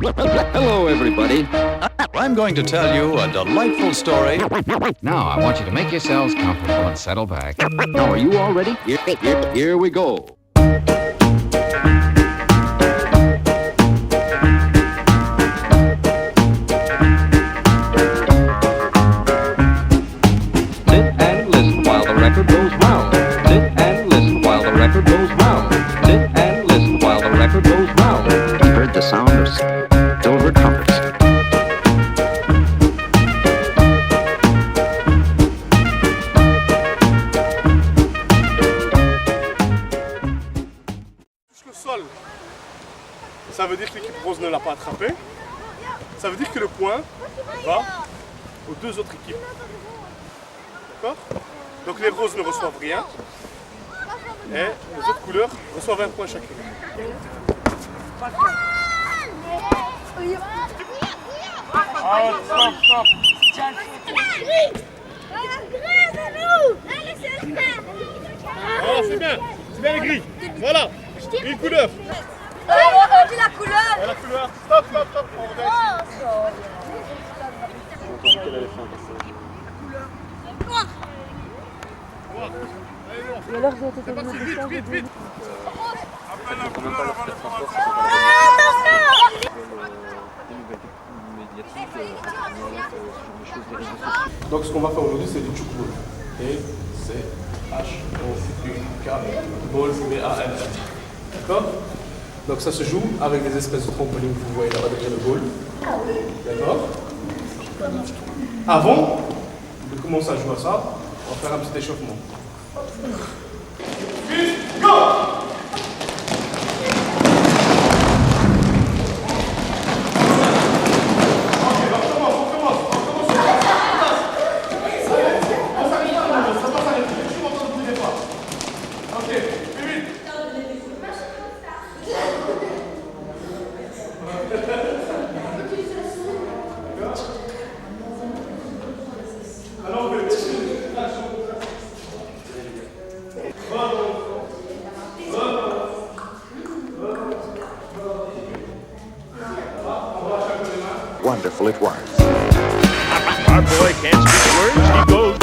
Hello, everybody. I'm going to tell you a delightful story. Now, I want you to make yourselves comfortable and settle back. Now, are you all ready? Here we go. Sit and listen while the record goes round. Sit and listen while the record goes round. Sit and listen while the record goes round. You heard the sound of silver trumpets. Le sol, ça veut dire que l'équipe rose ne l'a pas attrapé. Ça veut dire que le point va aux deux autres équipes. D'accord? Donc les roses ne reçoivent rien et les autres couleurs reçoivent un point chacune. Ah, stop, stop. Voilà, c'est bien les gris. Voilà, une couleur. On dit la couleur. Et la couleur. Stop, stop, stop. On revient ici. Et alors, j'ai été C'est parti, vite, vite. Appelle la couleur avant le commencer. Donc ce qu'on va faire aujourd'hui c'est du tchoukboul. T-C-H-O-U-K Ball B-A-L-L. D'accord? Donc ça se joue avec des espèces de trampolines que vous voyez là-bas derrière le ball. D'accord? Avant de commencer à jouer à ça, on va faire un petit échauffement. Vite, go! Wonderful it was. Our boy can't speak words, he goes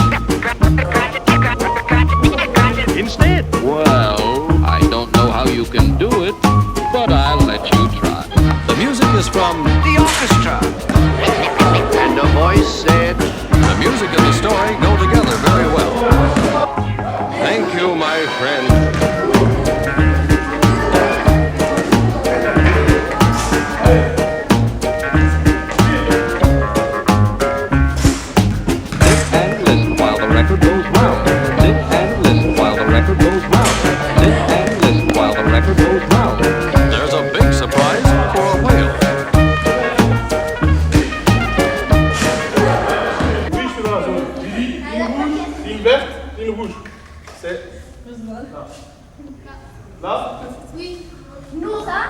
instead. Well, I don't know how you can do it, but I'll let you try. The music is from The orchestra. And a voice said, the music and the story go together very well. Thank you, my friend. Sit and listen while the record goes round. Sit and listen while the record goes round. Sit and listen while the record goes round. There's a big surprise for a whale. Oui, je suis dans la zone. Lily, ligne rouge, ligne verte, ligne rouge. C'est là. Là? Oui. Non, ça?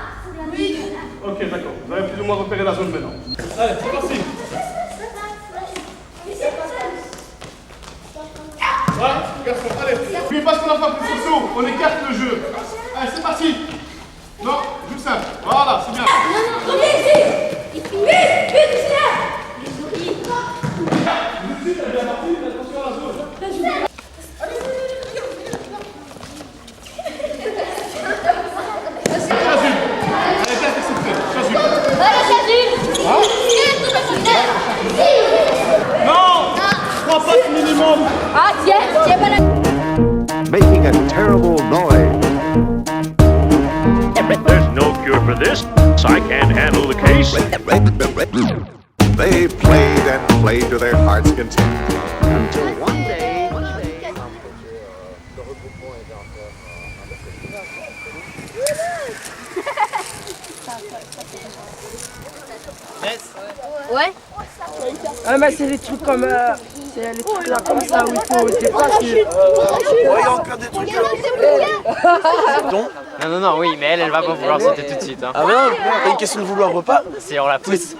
Oui. Ok, d'accord. Vous avez plus ou moins repéré la zone maintenant. Allez, c'est parti. Voilà, garçon, allez. N'oubliez pas ce qu'on a fait plus saut. On écarte le jeu. Allez, c'est parti. Non, joue simple. Voilà, c'est bien. Non, vite, vite. Vite, vite, Lucie, elle est bien partie, mais attention à la zone. Chazul. Allez, viens, c'est prêt. Chazul. Non, 3 passes minimum. Ah, tiens, pas la... Making a terrible noise. There's no cure for this, so I can't handle the case. They played and played to their heart's content. Until one day. Ouais. Ah mais c'est les trucs comme c'est les trucs là comme ça où il faut c'est pas sûr. Non, oui, mais elle va pas vouloir sauter tout de suite. Hein. Ah bah non, c'est une question de vouloir repas. Si on la pousse. Non,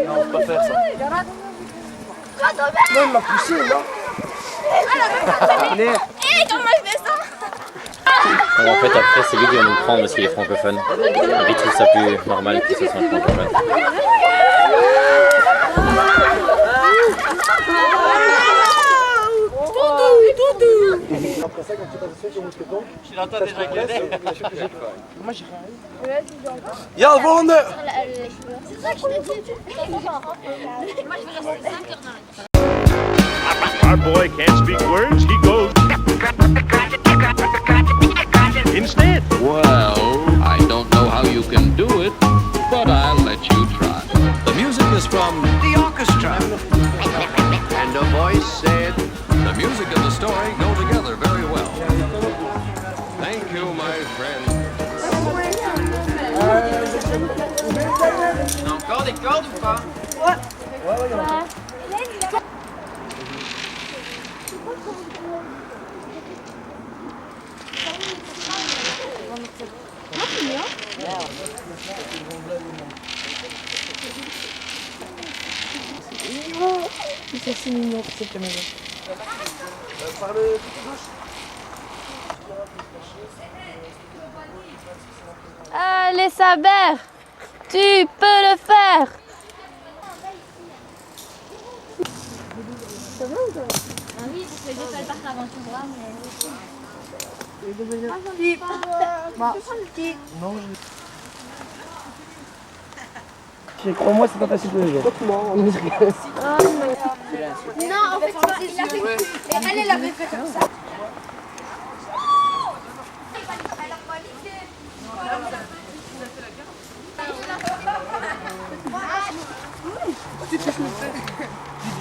on peut pas faire ça. Non, il m'a poussé, non. Hé, comment je fais ça? En fait, après, c'est lui qui va nous prendre parce qu'il est francophone. Donc, il trouve ça plus normal que ce soit un francophone. Après ça, quand tu passes sur le mousqueton, Je l'entends déjà gueuler. moi j'ai rien. Y'a le volonté. C'est ça que je te dis. Moi, je vais rester 5 heures dans la Our boy can't speak words. He goes instead. Well, I don't know how you can do it, but I'll let you try. The music is from The orchestra. And a voice said, the music and the story go together very well. Thank you, my friend. On a encore des cordes ou pas? C'est mignon, cette maison. Allez, Saber, tu peux le faire. Ça va ou quoi? Ah oui, parce que j'ai fait le parc aventure là, mais... Crois-moi, c'est pas facile de le faire. Non, en fait, il l'a fait. Mais elle l'avait fait comme ça.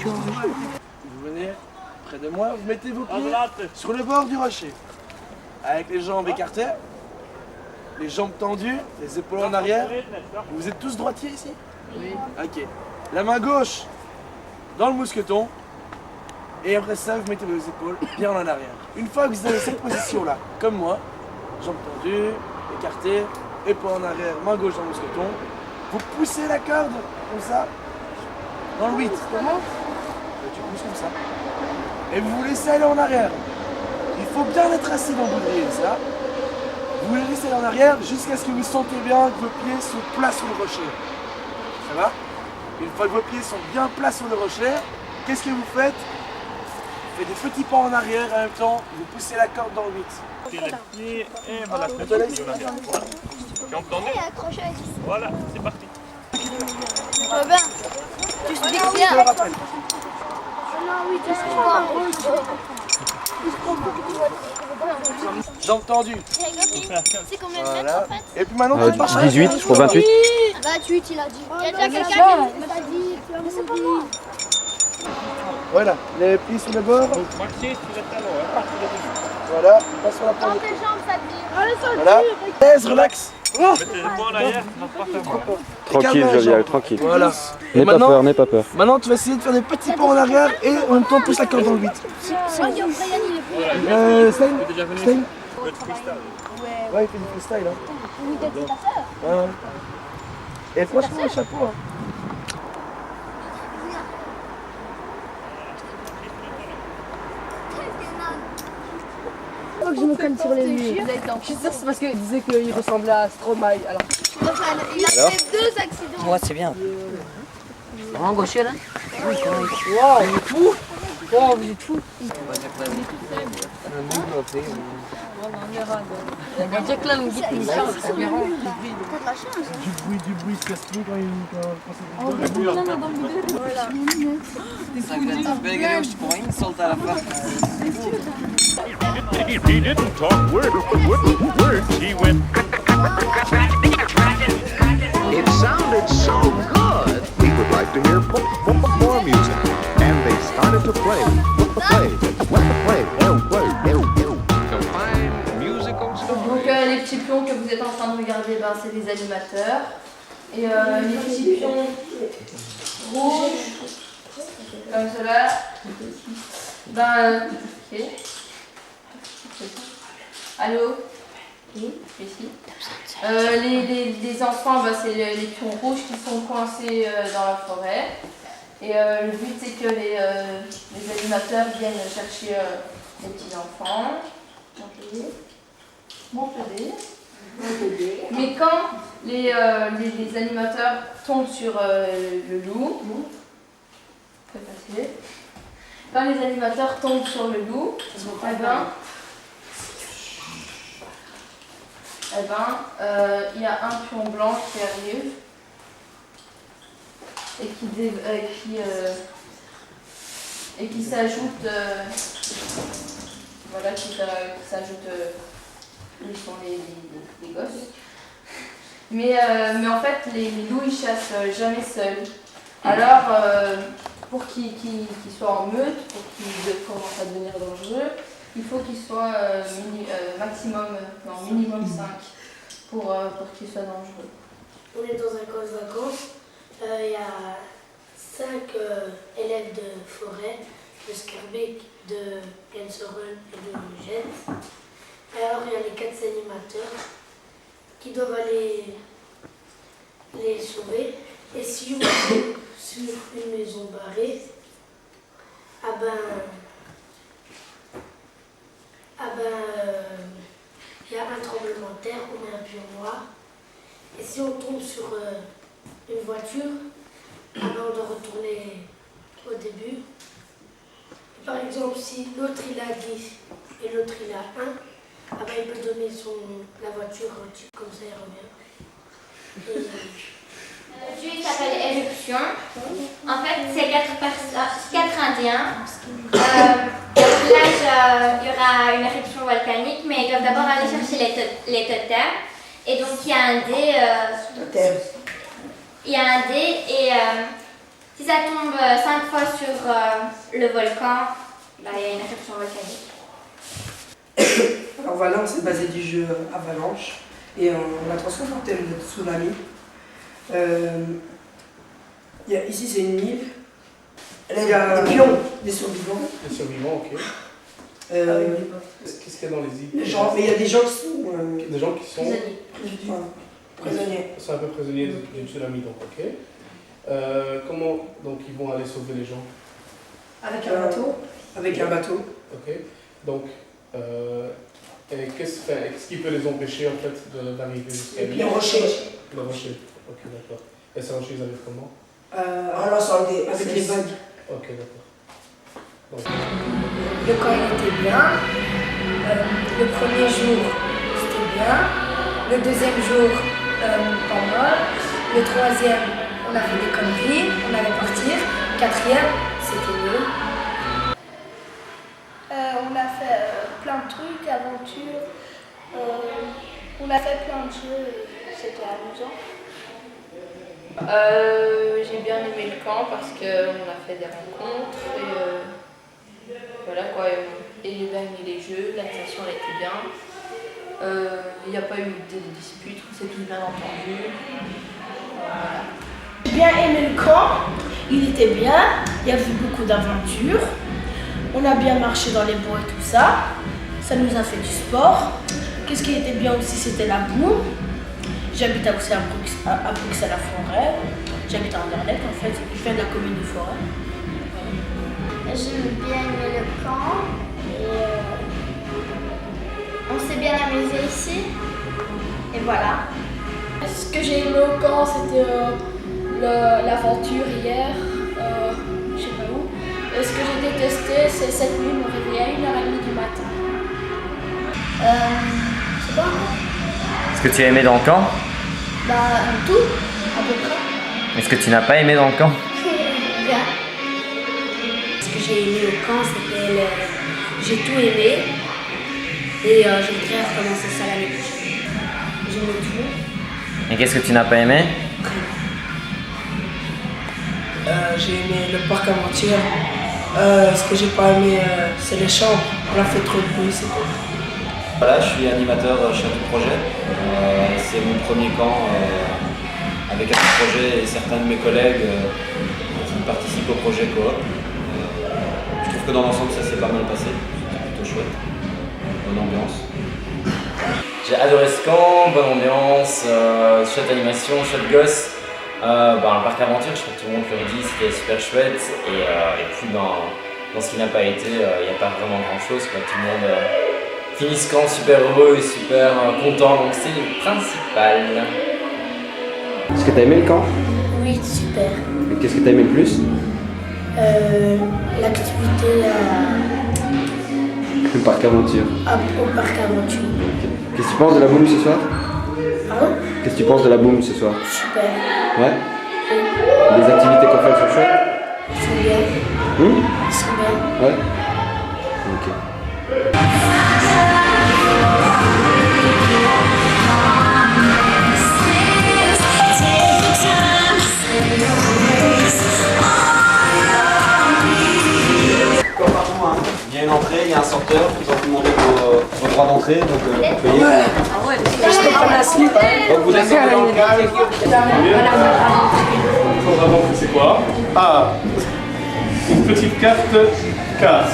Vous venez près de moi, vous mettez vos pieds sur le bord du rocher. Avec les jambes écartées, les jambes tendues, les épaules en arrière. Vous êtes tous droitiers ici? Oui. Ok. La main gauche dans le mousqueton. Et après ça, vous mettez vos épaules bien en arrière. Une fois que vous avez cette position-là, comme moi, jambes tendues, écartées, épaules en arrière, main gauche dans le mousqueton, vous poussez la corde, comme ça, dans le 8. Comment? Tu pousses comme ça. Et vous vous laissez aller en arrière. Il faut bien être assis dans le baudrier, ça. Vous les laissez aller en arrière jusqu'à ce que vous sentez bien que vos pieds sont plats sur le rocher. Ça va? Une fois que vos pieds sont bien plats sur le rocher, qu'est-ce que vous faites? Vous faites des petits pas en arrière et en même temps, vous poussez la corde dans le 8. Et voilà, Je te laisse. tu entendais? Voilà, c'est parti. Robin, tu te dis bien. Je le rappelle. Jambes tendues. C'est combien de mètres Voilà. en fait? Et puis maintenant, tu marches. 18, je crois 28. 28, il a dit. Il y a déjà quelqu'un qui l'a dit. Mais c'est pas moi. Voilà, les pieds sur le bord. Maxi, tu restes à l'eau, hein. Voilà, passe sur la Dans pointe. tes jambes, ça dit. Voilà, aise, relax. Mettez les poings en arrière, ça va pas faire mal. Tranquille, Calme la Jovial, jambe. tranquille. Voilà. N'aie pas peur, n'aie pas peur. Maintenant, tu vas essayer de faire des petits pas en arrière et en même temps, pousse la corde dans le 8. Brian, il est plus. Stein? Déjà venu Stein? le freestyle. Ouais, il fait du freestyle. Hein. Oui, t'as dit ta sœur. Ouais. Et franchement, le chapeau. Hein. Faut que je me colle sur les murs. Je suis sûre que c'est parce qu'il disait qu'il ressemblait à Stromae. Alors, Il a fait 2 accidents. Moi, c'est bien. en gaucher là. Wow, il est fou. Wow, vous êtes fou. Il y a Jack là, une guide mission. Du bruit, se casse plus quand He didn't talk words. He went. it sounded so good. We would like to hear more music. And they started to play. To find musical stories. Donc les petits pions que vous êtes en train de regarder, ben, c'est les animateurs. Et les petits pions rouges, comme cela, ben, ok. Allô? Oui, ici. Les enfants, ben, c'est les pions rouges qui sont coincés dans la forêt. Et le but, c'est que les animateurs viennent chercher les petits enfants. Ok. monte le dé. Mais quand les animateurs tombent sur le loup, très facile. Quand les animateurs tombent sur le loup, il y a un pion blanc qui arrive et qui s'ajoute, voilà, qui s'ajoute, ils sont les gosses. Mais en fait, les loups ils chassent jamais seuls. Alors, pour qu'ils soient en meute, pour qu'ils commencent à devenir dangereux, il faut qu'ils soient minimum 5 pour qu'ils soient dangereux. On est dans un camp de vacances. Il y a 5 élèves de forêt, de Scarbeck, de Kensoren et de Jet. Alors il y a les 4 animateurs qui doivent aller les sauver. Et si on est sur une maison barrée, il y a un tremblement de terre, on met un pion noir. Et si on tombe sur une voiture, on doit retourner au début. Et par exemple, si l'autre il a 10 et l'autre il a 1, il peut donner la voiture comme ça il revient. Le jeu s'appelle Éruption. En fait, c'est 4 Indiens. Là, il y aura une éruption volcanique, mais ils doivent d'abord aller chercher les totems. Et donc, il y a un dé. Il y a un dé, et si ça tombe 5 fois sur le volcan, il y a une éruption volcanique. Alors voilà, on s'est basé du jeu Avalanche et on l'a transformé en thème de tsunami. Ici c'est une île. Il y a des pions, des survivants. Des survivants, ok. Qu'est-ce qu'il y a dans les îles? Mais il y a des gens qui sont... Des gens qui sont... Prisonniers. Ils sont un peu prisonniers du tsunami, donc ok. Comment donc ils vont aller sauver les gens? Avec un bateau. Avec un bateau. Ok. Donc, qu'est-ce qui peut les empêcher en fait d'arriver jusqu'à les rochers. Les rochers. Ok, d'accord. Et ces rochers, ils arrivent comment? En lançant avec les vagues. Ok, d'accord. Donc. Le camp il était bien. Le premier jour, c'était bien. Le deuxième jour, pas mal. Le troisième, on a fait des conneries, on allait partir. Quatrième, c'était mieux. On a fait plein de trucs, aventures. On a fait plein de jeux, c'était amusant. J'ai bien aimé le camp parce qu'on a fait des rencontres et voilà quoi. Et j'ai bien aimé les jeux, l'animation elle était bien. Il n'y a pas eu de disputes, on s'est tous bien entendus. Voilà. J'ai bien aimé le camp, il était bien, il y avait beaucoup d'aventures. On a bien marché dans les bois et tout ça. Ça nous a fait du sport. Qu'est-ce qui était bien aussi, c'était la boue. J'habite aussi à Bruxelles-la-Forêt. J'habite à Anderlecht en fait. Je viens de la commune de Forêt. J'ai bien aimé le camp. Et on s'est bien amusé ici. Et voilà. Ce que j'ai aimé au camp, c'était l'aventure hier. Je sais pas où. Et ce que j'ai détesté, c'est cette nuit, me réveiller à 1h30 du matin. Je sais pas. Ce que tu as aimé dans le camp? Tout, à peu près. Est-ce que tu n'as pas aimé dans le camp? Bien. Ce que j'ai aimé au camp, c'était j'ai tout aimé. Et je voudrais recommencer ça l'année prochaine. J'aimais tout. Et qu'est-ce que tu n'as pas aimé? J'ai aimé le parc aventure. Ce que j'ai pas aimé, c'est les chambres. On a fait trop de bruit, c'est tout. Voilà, je suis animateur chef de projet. C'est mon premier camp avec un projet et certains de mes collègues qui participent au projet coop. Je trouve que dans l'ensemble ça s'est pas mal passé, c'était plutôt chouette, bonne ambiance. J'ai adoré ce camp, bonne ambiance, chouette animation, chouette gosse. Le parc aventure, je crois que tout le monde le dit, c'était super chouette. Et puis dans ce qui n'a pas été, il n'y a pas vraiment grand chose. Tout le monde finissent quand super heureux et super contents, donc c'est le principal. Est-ce que t'as aimé le camp? Oui, super. Et qu'est-ce que t'as aimé le plus? L'activité Le parc aventure. au parc aventure. Qu'est-ce que tu penses de la boum ce soir? Pardon? Qu'est-ce que tu penses de la boum ce soir? Super. Ouais? Les activités qu'on fait sont chouettes? Ils sont bien. Ils sont bien. Ouais? Ok. Il y a une entrée, il y a un sorteur, vous en demandez vos droits d'entrée, donc vous payez. Je peux prendre la slip. Donc vous descendez dans le calme. Il faudra voir c'est quoi. Ah, une petite carte casse.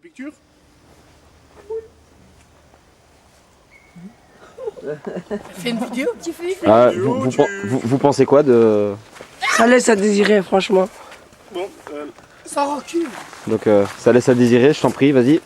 Picture? Fais une vidéo? Ah, vous pensez quoi de... Ça laisse à désirer, franchement. Bon, Sans rancune. Donc ça laisse à désirer, je t'en prie, vas-y.